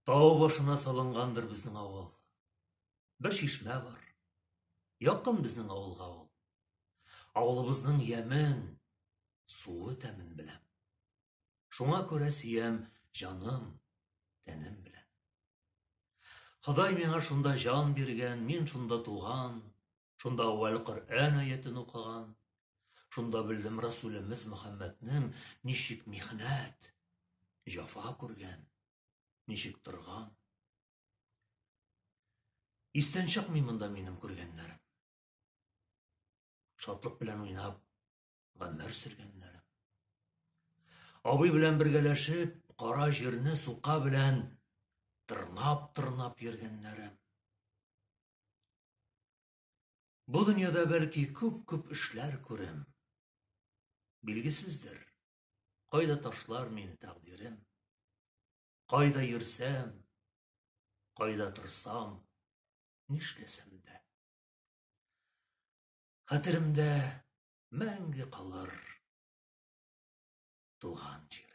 Тау башына салынгандыр безнең авыл. Бер шишмә бар. Якын безнең авылга ул. Авылыбызның ямен, суы тәмен беләм. Шуңа күрә сөям җаным, тәнем белән. Ходай миңа шунда җан биргән, мин шунда туган, шунда әүвәл Коръән аятен укыган. Шунда белдем Расулебез Мөхәммәднең ничек михнәт, җафа күргән, ничек торган. Истән чыкмый монда минем күргәннәрем. Шатлык белән уйнап, гомер сөргәннәрем. Абый белән бергәләшеп, кара җирне сука белән тырнап йөргәннәрем. Бу дөньяда бәлки күп эшләр күрем. Билгесездер, кайда ташлар мине тәкъдирем. Кайда йөрсәм, кайда торсам, нишләсәм дә. Хәтеремдә мәңге калыр туган җир.